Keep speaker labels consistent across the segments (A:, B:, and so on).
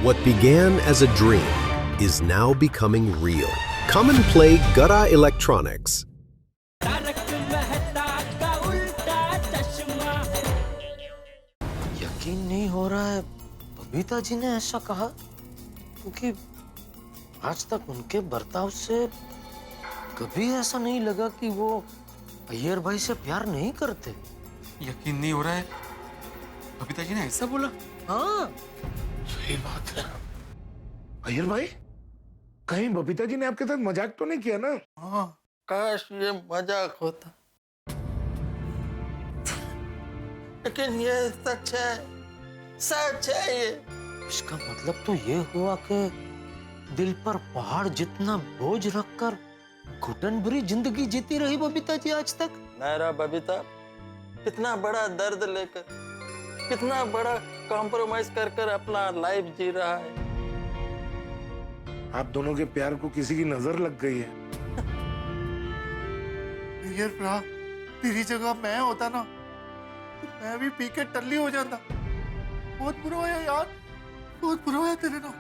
A: What began as a dream is now becoming real. Come and play Gada Electronics.
B: यकीन नहीं हो रहा है बबीता जी ने ऐसा कहा, क्योंकि आज तक उनके बर्ताव से कभी ऐसा नहीं लगा कि वो अय्यर भाई से प्यार नहीं करते।
C: यकीन नहीं हो रहा है बबीता जी ने ऐसा बोला।
B: हाँ,
D: सही बात है। अय्यर भाई, कहीं बबीता जी ने आपके साथ मजाक तो नहीं किया ना?
B: हाँ, काश ये मजाक होता, लेकिन ये सच है, सच है ये। इसका मतलब तो ये हुआ कि दिल पर पहाड़ जितना बोझ रखकर घुटन भरी जिंदगी जीती रही बबीता जी आज तक।
E: मेरा बबीता कितना बड़ा दर्द लेकर, कितना बड़ा कॉम्प्रोमाइज कर कर अपना लाइफ जी रहा है।
D: आप दोनों के प्यार को किसी की नजर लग गई है।
F: यार भरा, तेरी जगह मैं होता ना तो मैं भी पी के टल्ली हो जाता। बहुत बुरा हुआ यार, बहुत बुरा हुआ तेरे ना।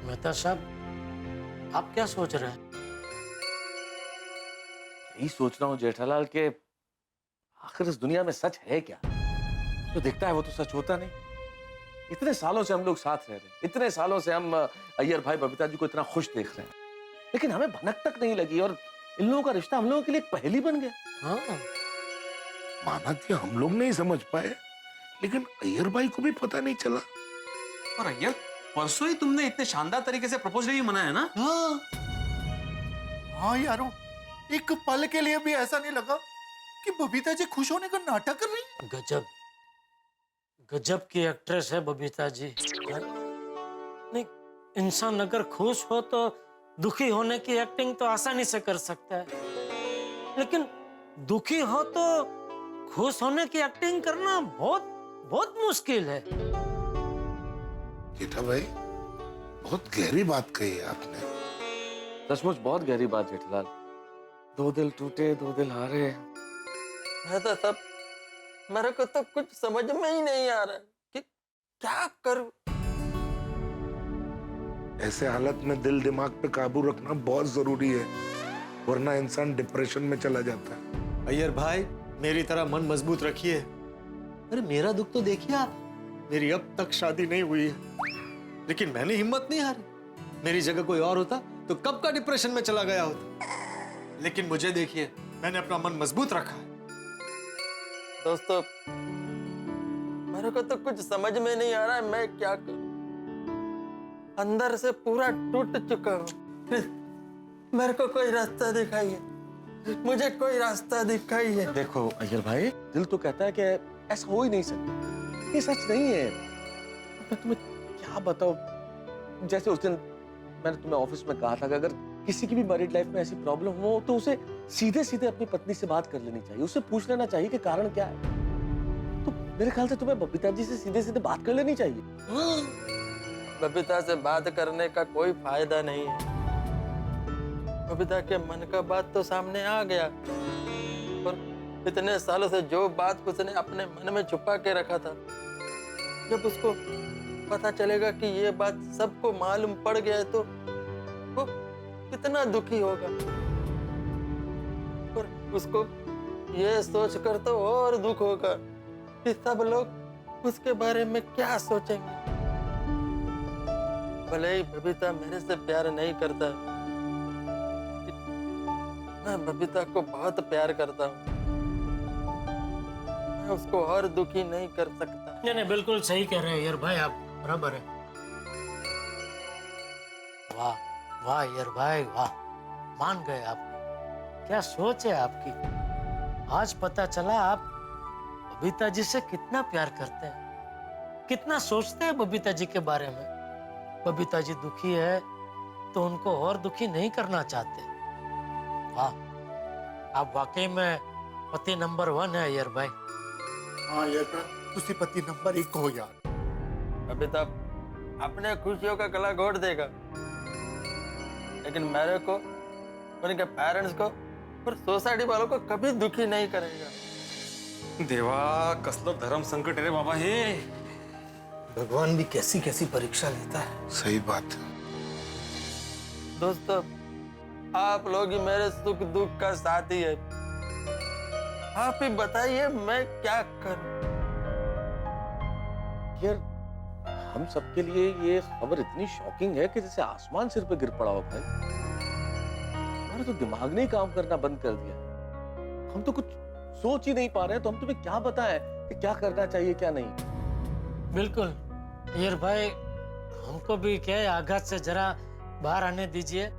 B: मेहता साहब, आप क्या सोच रहे हैं?
G: यही सोच रहा हूँ जेठालाल के आखिर इस दुनिया में सच है क्या? जो दिखता है वो तो सच होता नहीं। इतने सालों से हम लोग साथ रह रहे हैं, इतने सालों से हम अय्यर भाई बबीता जी को इतना खुश देख रहे हैं, लेकिन हमें भनक तक नहीं लगी और इन लोगों का रिश्ता हम लोगों के लिए एक पहेली बन गया।
B: हाँ,
D: माना कि हम लोग नहीं समझ पाए, लेकिन अय्यर भाई को भी पता नहीं चला।
C: और अय्यर, परसों ही तुमने इतने शानदार तरीके से प्रपोजल भी मनाया ना।
F: हाँ यारो, एक पल के लिए भी ऐसा नहीं लगा कि बबीता जी खुश होने का नाटक कर रही।
B: गजब गजब की एक्ट्रेस है बबीता जी। नहीं, इंसान अगर खुश हो तो दुखी होने की एक्टिंग तो आसानी से कर सकता है, लेकिन दुखी हो तो खुश होने की एक्टिंग करना बहुत बहुत मुश्किल है।
D: जेठा भाई, बहुत गहरी बात कही है आपने।
G: सचमुच बहुत गहरी बात जेठालाल। दो दिल टूटे, दो दिल हारे।
E: मैं तो सब, मेरे को तो कुछ समझ में ही नहीं आ रहा कि क्या करूं।
D: ऐसे हालत में दिल दिमाग पे काबू रखना बहुत जरूरी है, वरना इंसान डिप्रेशन में चला जाता है।
F: अय्यर भाई, मेरी तरह मन मजबूत रखिए। अरे मेरा दुख तो देखिए आप, मेरी अब तक शादी नहीं हुई है, लेकिन मैंने हिम्मत नहीं हारी। मेरी जगह कोई और होता तो कब का डिप्रेशन में चला गया होता, लेकिन मुझे देखिए, मैंने अपना मन मजबूत रखा है।
E: दोस्तों, मेरे को तो कुछ समझ में नहीं आ रहा है मैं क्या करूं। अंदर से पूरा टूट चुका हूं। मेरे को कोई रास्ता दिखाइए, मुझे कोई रास्ता दिखाइए।
G: देखो अय्यर भाई, दिल तो कहता है कि ऐसा हो ही नहीं सकता, ये सच नहीं है। मैं तुम्हें क्या बताऊं, जैसे उस दिन मैंने तुम्हें ऑफिस में कहा था कि अगर किसी की भी मैरिड लाइफ में ऐसी प्रॉब्लम हो तो उसे सीधे सीधे अपनी पत्नी से बात कर लेनी चाहिए, उससे पूछ लेना चाहिए कि कारण क्या है। तो मेरे ख्याल से तुम्हें बबीता जी से सीधे सीधे बात कर लेनी चाहिए।
E: बबीता से बात करने का कोई फायदा नहीं है। बबीता के मन का बात तो सामने आ गया, और इतने सालों से जो बात उसने अपने मन में छुपा के रखा था, जब उसको पता चलेगा कि ये बात सबको मालूम पड़ गया है तो वो कितना दुखी होगा। और उसको ये सोचकर तो और दुख होगा कि सब लोग उसके बारे में क्या सोचेंगे। भले ही बबीता मेरे से प्यार नहीं करता, मैं बबीता को बहुत प्यार करता हूँ। मैं उसको और दुखी नहीं कर सकता।
B: नहीं, बिल्कुल सही कह रहे हैं यार भाई, आप बराबर है। वाह वाह यार भाई, वाह, मान गए आप। क्या सोच है आपकी। आज पता चला आप बबीता जी से कितना प्यार करते हैं, कितना सोचते हैं बबीता जी के बारे में। बबीता जी दुखी है तो उनको और दुखी नहीं करना चाहते। वाह, आप वाकई में पति नंबर 1 है यार भाई।
F: हाँ यार, तुसी पति नंबर 1 हो यार।
E: बबीता अपने खुशियों का गला घोट देगा, लेकिन मेरे को, उनके पेरेंट्स को और सोसाइटी वालों को कभी दुखी नहीं करेगा।
C: देवा कसलं धर्म संकट रे बाबा हे.
B: भगवान भी कैसी कैसी परीक्षा लेता है.
D: सही बात.
E: दोस्तों, आप लोग ही मेरे सुख दुख का साथी है. आप ही बताइए मैं क्या करूं.
G: यार हम सबके लिए ये खबर इतनी शॉकिंग है कि जैसे आसमान सिर पे गिर पड़ा हो भाई. हमारा तो दिमाग ने ही काम करना बंद कर दिया. हम तो कुछ सोच ही नहीं पा रहे, तो हम तुम्हें क्या बताएं कि क्या करना चाहिए क्या नहीं.
B: बिल्कुल यार भाई, हमको भी क्या है, आघात से जरा बाहर आने दीजिए.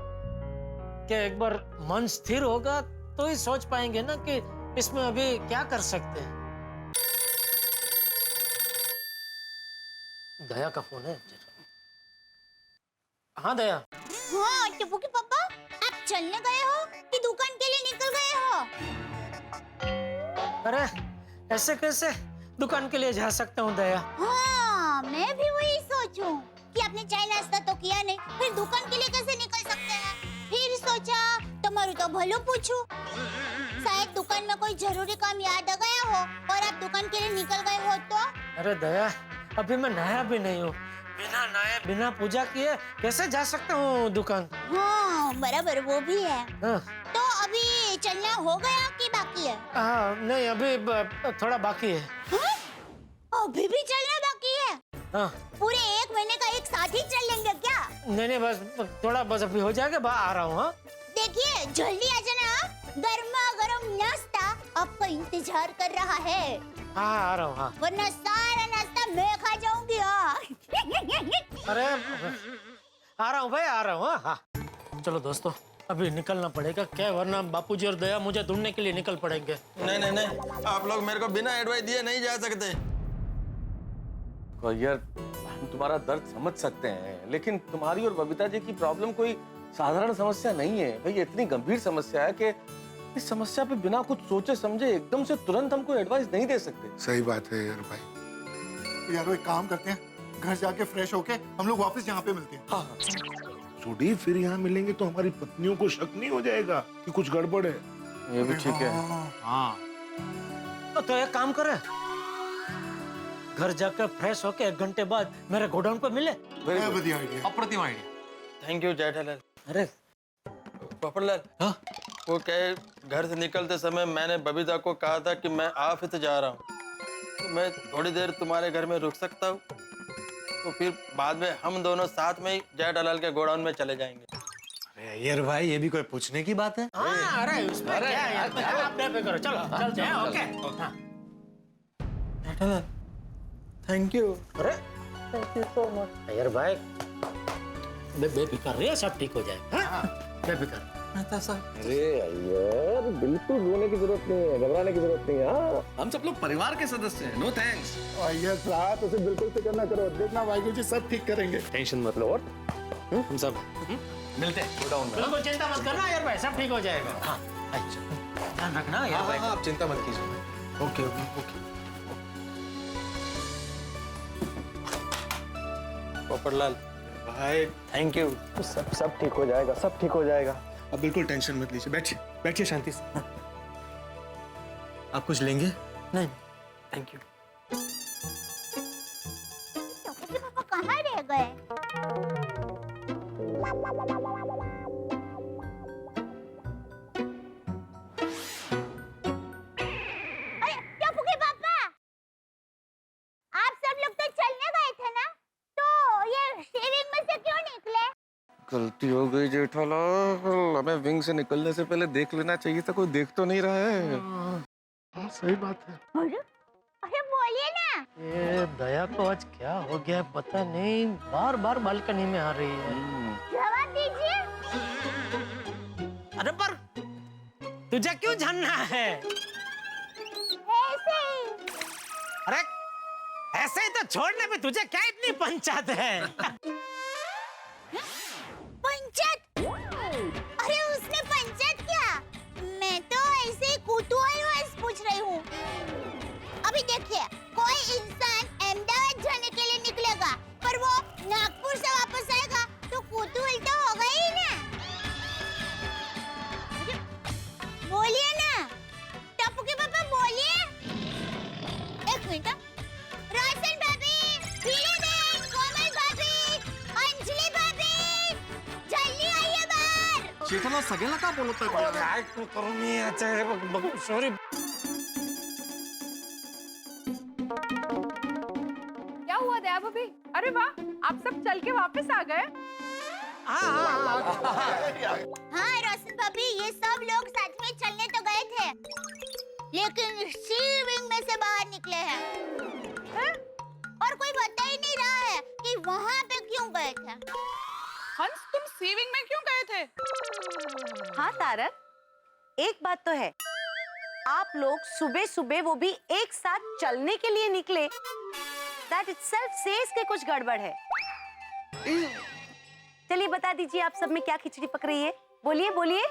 B: क्या एक बार मन स्थिर होगा तो ही सोच पाएंगे ना कि इसमें अभी क्या कर सकते हैं. दया का फोन है. हाँ दया.
H: हाँ टप्पू के पापा, आप चलने गए हो कि दुकान के लिए निकल गए हो?
B: अरे ऐसे कैसे दुकान के लिए जा सकता हूँ दया.
H: हाँ मैं भी वही सोचूं कि आपने चाय नाश्ता तो किया नहीं, फिर दुकान के लिए कैसे निकल सकते हैं. फिर सोचा तुम्हारू तो भलो पूछूं. शायद दुकान में कोई जरूरी काम याद आ गया हो और आप दुकान के लिए निकल गए हो तो.
B: अरे दया, अभी मैं नहाया भी नहीं हूँ. बिना नहाए बिना पूजा किए कैसे जा सकता हूँ दुकान.
H: हाँ बराबर, वो भी है.
B: हाँ.
H: तो अभी चलना हो गया कि बाकी है?
B: हाँ नहीं, अभी थोड़ा बाकी है.
H: हाँ? अभी भी चलना बाकी है?
B: हाँ.
H: पूरे 1 महीने का एक साथ ही चल लेंगे क्या?
B: नहीं बस थोड़ा, बस अभी हो जाएगा, आ रहा हूँ. हाँ
H: देखिए जल्दी आ जाना, गर्मा गर्म नाश्ता आपका इंतजार कर रहा है.
B: हाँ आ रहा हूँ. हाँ.
H: वरना सारा नाश्ता मैं खा जाऊंगी.
B: अरे आ रहा हूँ भाई, आ रहा हूँ. हाँ चलो दोस्तों, अभी निकलना पड़ेगा क्या, वरना बापूजी और दया मुझे ढूंढने के लिए निकल पड़ेंगे.
E: नहीं नहीं नहीं, आप लोग मेरे को बिना एडवाइस दिए नहीं जा सकते.
G: तो यार हम तुम्हारा दर्द समझ सकते हैं, लेकिन तुम्हारी और बबीता जी की प्रॉब्लम कोई साधारण समस्या नहीं है भाई. ये इतनी गंभीर समस्या है कि इस समस्या पे बिना कुछ सोचे समझे एकदम से तुरंत हमको एडवाइस नहीं दे सकते.
D: सही बात है यार भाई.
I: यार एक काम करते हैं, घर जाके फ्रेश होके हम लोग वापस यहाँ पे मिलते हैं.
G: हाँ
D: सुडी, फिर यहाँ मिलेंगे तो हमारी पत्नियों को शक नहीं हो जाएगा कि कुछ गड़बड़ है.
G: ये भी ठीक है.
C: हाँ
B: तो एक काम करे, घर जाकर फ्रेश होके 1 घंटे बाद मेरे गोडाउन पे मिले.
I: क्या बढ़िया आइडिया.
C: अप्रतिम आइडिया.
E: Thank you Jethalal.
B: अरे
E: पोपटलाल,
B: हाँ?
E: वो क्या है, घर से निकलते समय मैंने बबीता को कहा था कि मैं ऑफिस जा रहा हूँ, तो मैं थोड़ी देर तुम्हारे घर में रुक सकता हूँ. तो फिर बाद में हम दोनों साथ में ही जेठालाल के गोडाउन में चले जाएंगे.
F: अरे यार भाई, ये भी कोई पूछने की बात है.
B: हाँ, अरे उसमें क्या है यार, आप बेफिक्र करो. चलो चलते हैं. ओके. हाँ.
E: Jethalal thank you.
B: अरे थैंक यू सो मच यार भाई. बेफिक्र रहिए, सब ठीक हो जाएगा. हाँ? बेफिक्र.
G: अरे यार बिल्कुल रोने की जरूरत नहीं है, घबराने की जरूरत नहीं है. हाँ
C: हम सब लोग परिवार के सदस्य हैं. No thanks.
I: यस रात उसे बिल्कुल फिक्र ना करो, देखना वाहिगुरु जी सब ठीक करेंगे.
G: टेंशन मत लो. और
C: हम सब मिलते हैं गोडाउन में.
B: बिल्कुल चिंता मत करना यार भाई, सब ठीक हो जाएगा. हाँ अच्छा, ध्यान रखना यार भाई.
F: आप चिंता मत कीजिए.
B: Okay okay okay.
E: पोपटलाल
F: भाई
E: थैंक यू.
G: सब ठीक हो जाएगा, सब ठीक हो जाएगा.
F: अब बिल्कुल टेंशन मत लीजिए. बैठिए बैठिए शांति से. आप कुछ लेंगे?
E: नहीं थैंक यू.
H: टप्पू के पापा कहाँ रह गए? अरे टप्पू के पापा, आप सब लोग तो चलने गए थे ना, तो ये शेविंग में से क्यों निकले?
G: गलती हो गई जेठालाल, हमें विंग से निकलने से पहले देख लेना चाहिए था. कोई देख तो नहीं रहा है.
D: हाँ सही बात है.
H: अरे अरे बोलिए ना.
B: ये दया को आज क्या हो गया पता नहीं, बार बार बालकनी में आ रही है.
H: जवाब दीजिए.
B: अरे पर तुझे क्यों जानना है?
H: ऐसे ही.
B: अरे ऐसे ही तो छोड़ने में तुझे क्या इतनी पंचायत है?
H: पंचायत? अरे उसने पंचायत क्या? मैं तो ऐसे ही कुतूहलवश पूछ रही हूँ. अभी देखिए, कोई इंसान अहमदाबाद जाने के लिए निकलेगा, पर वो नागपुर से वापस आएगा, तो कुतूहल तो होगा ही ना. बोलिए ना टप्पू के पापा, बोलिए.
C: जेठालाल सगळ्यांना का बोलवतोय?
B: काय करू मी याचं सॉरी.
J: क्या हुआ दया भाभी? अरे वाह, आप सब चल के वापस आ गए.
H: हाँ रोशन भाभी, ये सब लोग साथ में चलने तो गए थे, लेकिन सी विंग में से बाहर निकले हैं. और कोई बता ही नहीं रहा है कि वहाँ पे क्यों गए थे.
J: हंस, तुम सी विंग में क्यों गए थे?
K: हाँ तारक, एक बात तो है, आप लोग सुबह सुबह वो भी एक साथ चलने के लिए निकले. That itself says कि कुछ गड़बड़ है. चलिए बता दीजिए आप सब में क्या खिचड़ी पक रही है. बोलिए बोलिए.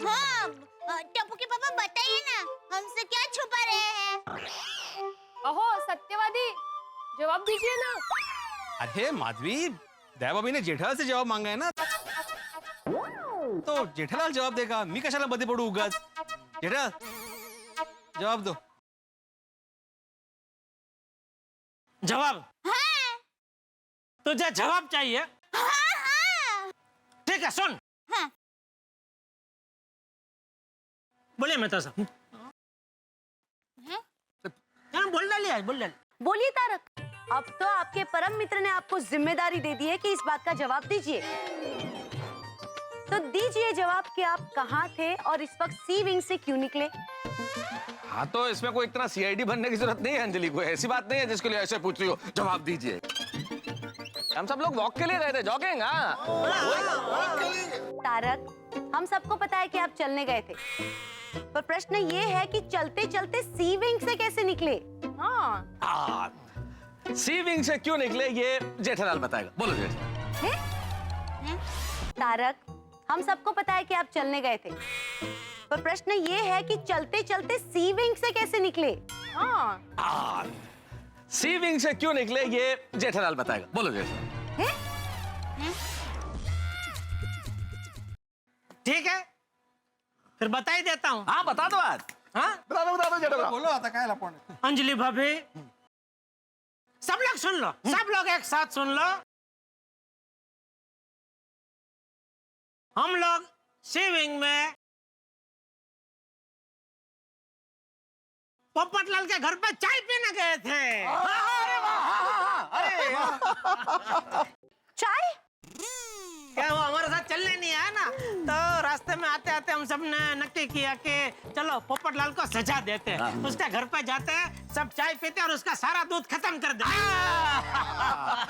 H: हाँ, टप्पू के पापा बताइए ना, हमसे क्या छुपा रहे हैं.
J: अहो सत्यवादी, जवाब दीजिए ना.
C: अरे माधवी, दया भाभी ने जेठालाल से जवाब मांगा है ना, तो जेठालाल जवाब देगा. मी कशाला मध्ये पडू उगाच. जेठालाल जवाब दो.
B: जवाब.
H: हाँ.
B: तुझे जवाब चाहिए?
H: हाँ हाँ.
B: ठीक है, सुन.
H: हाँ.
B: बोलिए मैं तो सब. बोल डालिए, बोल डालिए.
K: बोलिए तारक, अब तो आपके परम मित्र ने आपको जिम्मेदारी दे दी है कि इस बात का जवाब दीजिए. तो दीजिए जवाब कि आप कहाँ थे और इस वक्त सी विंग से क्यों निकले.
G: हाँ तो इसमें कोई इतना सीआईडी बनने की जरूरत नहीं है अंजलि को. ऐसी बात नहीं है जिसके लिए ऐसे पूछ रही हो. जवाब दीजिए. हम सब लोग वॉक के लिए गए थे, जॉगिंग. हाँ
K: तारक, हम सबको पता है कि आप चलने गए थे, पर प्रश्न ये है कि चलते चलते सी विंग से कैसे निकले.
J: हाँ,
G: सी विंग से क्यों निकले ये जेठालाल बताएगा. बोलो जेठालाल.
K: तारक, हम सबको पता है कि आप चलने गए थे, पर प्रश्न ये है कि चलते चलते सी विंग से कैसे निकले.
J: हाँ.
G: सी विंग से क्यों निकले ये जेठालाल बताएगा. बोलो जेठालाल.
B: ठीक है, फिर बता ही देता हूँ.
G: हाँ बता दो आज.
B: हाँ,
G: बता दो जेठालाल.
C: बोलो आता काय लपवण.
B: अंजलि भाभी, सब लोग सुन लो, सब लोग एक साथ सुन लो. हम लोग सी विंग में पोपटलाल के घर पे चाय पीने गए थे.
K: चाय.
B: क्या वो हमारे साथ चलने नहीं आया ना, तो रास्ते में आते आते हम सब ने नक्की किया कि चलो पोपटलाल को सजा देते हैं. उसके घर पे जाते हैं, सब चाय पीते और उसका सारा दूध खत्म कर देते.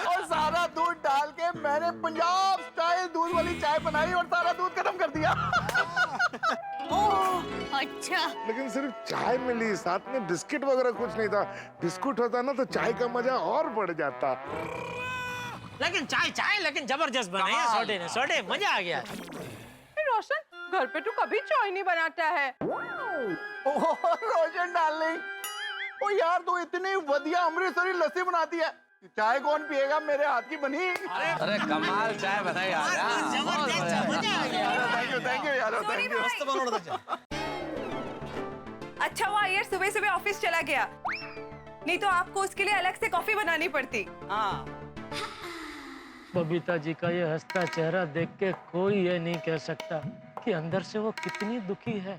I: और सारा दूध डाल के मैंने पंजाब स्टाइल दूध वाली चाय बनाई और सारा दूध खत्म कर दिया.
H: ओह अच्छा.
D: लेकिन सिर्फ चाय मिली, साथ में बिस्किट वगैरह कुछ नहीं था. बिस्कुट होता ना तो चाय का मजा और बढ़ जाता.
B: लेकिन चाय लेकिन जबरदस्त बनाई है सोडे ने. सोडे मजा आ गया.
J: रोशन, घर पे तू कभी चाय नहीं बनाता है.
I: रोशन डार्लिंग, ओ यार तू इतनी बढ़िया अमृतसरी लस्सी बनाती है, चाय कौन पिएगा मेरे हाथ की बनी.
G: अरे कमाल चाय बनाई यार.
B: जबरदस्त मजा आ गया.
I: थैंक यू यार, थैंक यू.
C: मस्त बनवलं त्याच्या.
J: अच्छा हुआ यार सुबह सुबह ऑफिस चला गया, नहीं तो आपको उसके लिए अलग से कॉफी बनानी पड़ती.
B: बबीता जी का ये हंसता चेहरा देख के कोई ये नहीं कह सकता कि अंदर से वो कितनी दुखी है.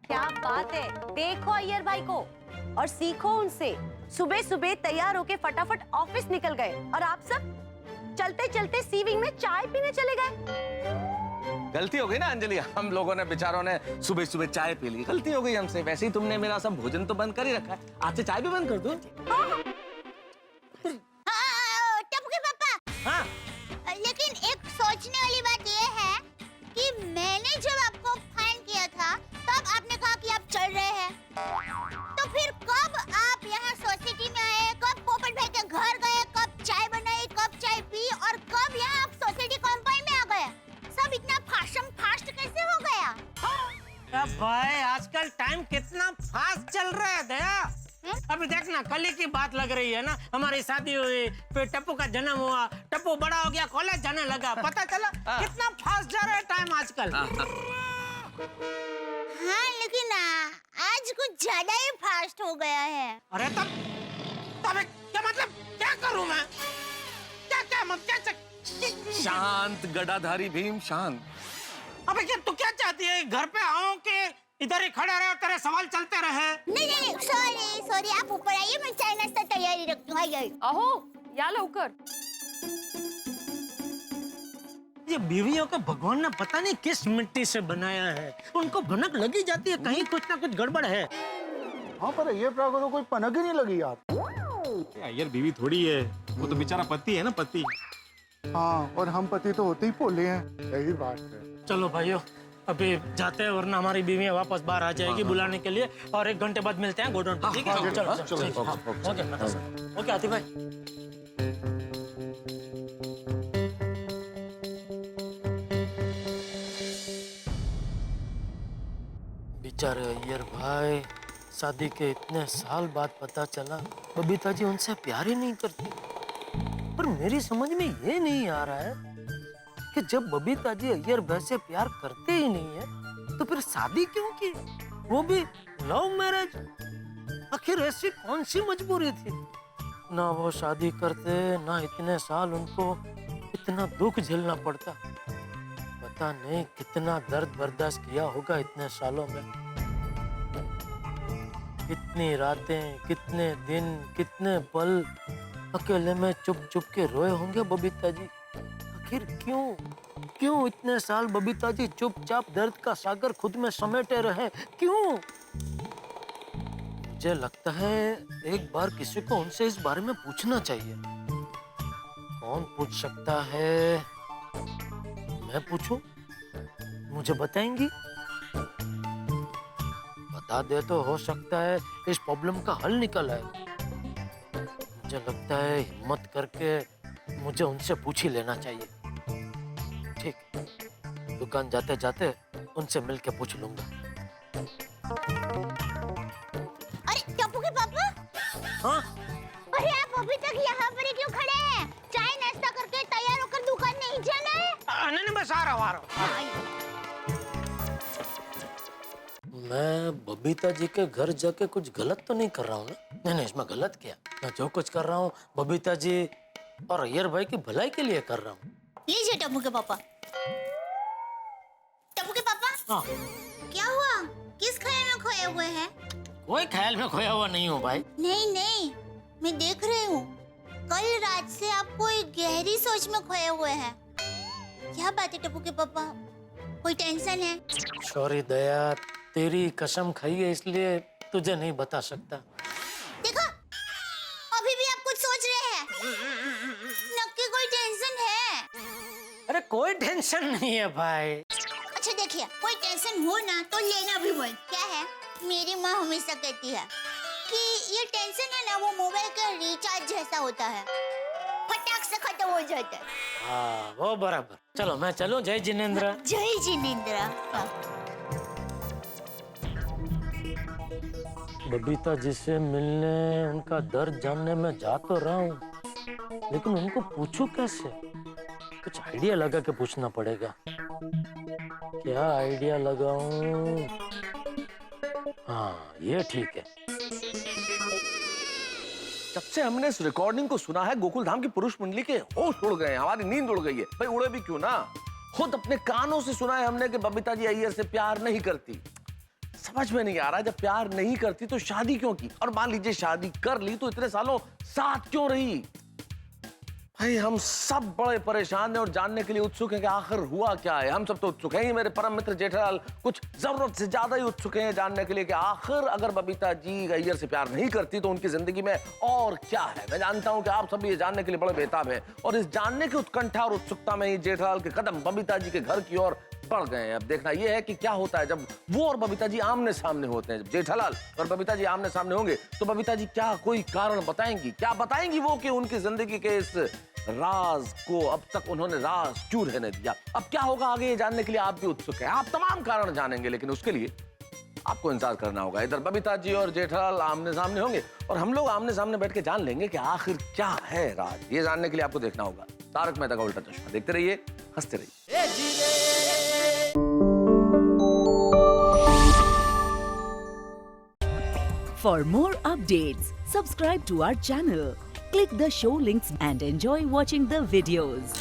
K: क्या बात है. देखो अय्यर भाई को और सीखो उनसे. सुबह सुबह तैयार होके फटाफट ऑफिस निकल गए और आप सब चलते चलते सी विंग में चाय पीने चले गए.
G: गलती हो गई ना अंजलि. हम लोगों ने बेचारों ने सुबह सुबह चाय पी ली. गलती हो गई हमसे. वैसे ही तुमने मेरा सब भोजन तो बंद कर ही रखा है. आज से चाय भी बंद कर दो.
H: टप्पू के पापा.
B: हाँ.
H: लेकिन एक सोचने वाली बात ये है कि मैंने जब आपको फाइन किया था तब आपने कहा कि आप चल रहे हैं, तो फिर कब आप यहाँ सोसाइटी में आए, कब पोपट भाई के घर गए, कब चाय बनाई, कब चाय पी और कब यहाँ आप सोसाइटी कंपाउंड में आ गए. सब इतना फास्ट कैसे हो गया.
B: भाई आजकल टाइम कितना फास्ट चल रहा है दया. अभी देखना, कल ही की बात लग रही है ना. हमारी शादी हुई, फिर टप्पू का जन्म हुआ, टप्पू बड़ा हो गया, कॉलेज जाने लगा. पता चला कितना फास्ट जा रहा है टाइम आजकल.
H: हाँ लेकिन आज कुछ ज्यादा ही फास्ट हो गया है.
B: अरे तब क्या मतलब, क्या करूं मैं. क्या क्या
G: शांत गदाधारी भीम शांत.
B: अबे क्या तू क्या चाहती है, घर पे आऊं कि इधर ही खड़े रहे और तेरे सवाल चलते रहे?
H: नहीं, सॉरी, आप ऊपर आइए, मैं चाय नाश्ता तैयारी रखती हूँ। आइए।
J: अहो या लवकर.
B: ये बीवियों को भगवान ने पता नहीं किस मिट्टी से बनाया है, उनको भनक लगी जाती है कहीं कुछ ना कुछ गड़बड़ है।
I: हाँ पर ये प्रागो तो कोई पनक ही नहीं लगी यार।
C: यार बीवी थोड़ी है, वो तो बेचारा पति है ना, पति।
I: हाँ और हम पति तो होते ही भोले हैं। यही बात है।
B: चलो भाइयों अभी जाते हैं, वरना हमारी बीवियां वापस बाहर आ जाएगी बुलाने के लिए, और 1 घंटे बाद मिलते हैं गोडाउन पे, ठीक है? चलो। ओके आतिफ भाई। बेचारे अय्यर भाई, शादी के इतने साल बाद पता चला बबीता जी उनसे प्यार ही नहीं करती। पर मेरी समझ में ये नहीं आ रहा है कि जब बबीता जी अय्यर भाई से प्यार करते ही नहीं है तो फिर शादी क्यों की, वो भी लव मैरिज। आखिर ऐसी कौन सी मजबूरी थी? ना वो शादी करते, ना इतने साल उनको इतना दुख झेलना पड़ता। पता नहीं कितना दर्द बर्दाश्त किया होगा इतने सालों में। कितनी रातें, कितने दिन, कितने पल अकेले में चुप चुप के रोए होंगे बबीता जी। आखिर क्यों इतने साल बबीता जी चुपचाप दर्द का सागर खुद में समेटे रहे, क्यों? मुझे लगता है एक बार किसी को उनसे इस बारे में पूछना चाहिए। कौन पूछ सकता है? मैं पूछूं? मुझे बताएंगी? बता दे तो हो सकता है इस प्रॉब्लम का हल निकल आए। मुझे लगता है हिम्मत करके मुझे उनसे पूछ ही लेना चाहिए। ठीक, दुकान जाते जाते उनसे मिलके पूछ लूंगा।
H: अरे टप्पू के पापा,
B: हाँ?
H: अरे आप अभी तक यहाँ पर ही क्यों खड़े हैं? चाय नाश्ता करके तैयार होकर दुकान नहीं जाना है?
B: नहीं, बस आ रहा हूँ। मैं बबीता जी के घर जाके कुछ गलत तो नहीं कर रहा हूँ ना? नहीं, इसमें गलत क्या? मैं जो कुछ कर रहा हूँ बबीता जी और अय्यर भाई की भलाई के लिए कर रहा हूँ।
H: लीजिए टप्पू के पापा। टप्पू के पापा,
B: हाँ।
H: क्या हुआ? किस ख्याल में खोए हुए हैं?
B: कोई ख्याल में खोया हुआ नहीं हूँ भाई।
H: नहीं, मैं देख रही हूँ कल रात से आप कोई गहरी सोच में खोए हुए हैं। क्या बात है टप्पू के पापा? कोई टेंशन है?
B: सॉरी दया, तेरी कसम खाई है इसलिए तुझे नहीं बता सकता।
H: देखो, अभी भी आप कुछ सोच रहे हैं। नक्की कोई टेंशन है?
B: अरे कोई टेंशन नहीं है भाई।
H: अच्छा देखिए, कोई टेंशन हो ना तो लेना भी मत। क्या है, मेरी माँ हमेशा कहती है कि ये टेंशन है ना, वो मोबाइल का रिचार्ज जैसा होता है, फटाक से खत्म हो जाता है।
B: हाँ वो बराबर। चलो मैं चलूं? जय जिनेंद्र।
H: जय जिनेंद्र।
B: बबीता जी से मिलने, उनका दर्द जानने में जा तो रहा हूँ, लेकिन उनको पूछूं कैसे? कुछ आइडिया लगा के पूछना पड़ेगा। क्या आइडिया लगाऊं? हाँ ये ठीक है।
G: जब से हमने इस रिकॉर्डिंग को सुना है, गोकुल धाम की पुरुष मंडली के होश उड़ गए हैं, हमारी नींद उड़ गई है। भाई उड़े भी क्यों ना, खुद अपने कानों से सुना है हमने कि बबीता जी अय्यर से प्यार नहीं करती। समझ में नहीं आ रहा, जब प्यार नहीं करती तो शादी क्यों की, और मान लीजिए शादी कर ली तो इतने सालों साथ क्यों रही? भाई हम सब बड़े परेशान हैं और जानने के लिए उत्सुक हैं कि आखिर हुआ क्या है। हम सब तो उत्सुक हैं, मेरे परम मित्र जेठालाल कुछ जरूरत से ज्यादा ही उत्सुक हैं जानने के लिए कि आखिर अगर बबीता जी अय्यर से प्यार नहीं करती तो उनकी जिंदगी में और क्या है। मैं जानता हूं कि आप सब ये जानने के लिए बड़े बेताब हैं, और इस जानने की उत्कंठा और उत्सुकता में ही जेठालाल के कदम बबीता जी के घर की ओर बढ़ गए हैं। अब देखना यह है कि क्या होता है जब वो और बबीता जी आमने सामने होते हैं। जब जेठालाल और बबीता जी आमने सामने होंगे तो बबीता जी क्या कोई कारण बताएंगी? क्या बताएंगी वो कि उनकी जिंदगी के इस राज को अब तक उन्होंने राज क्यों रहने दिया? अब क्या होगा आगे ये जानने के लिए आप भी उत्सुक हैं। आप तमाम कारण जानेंगे, लेकिन उसके लिए आपको इंतजार करना होगा। इधर बबीता जी और जेठालाल आमने सामने होंगे और हम लोग आमने सामने बैठ के जान लेंगे कि आखिर क्या है राज। ये जानने के लिए आपको देखना होगा तारक मेहता का उल्टा चश्मा। देखते रहिए, हंसते रहिए।
L: For more updates, subscribe to our channel, click the show links and enjoy watching the videos.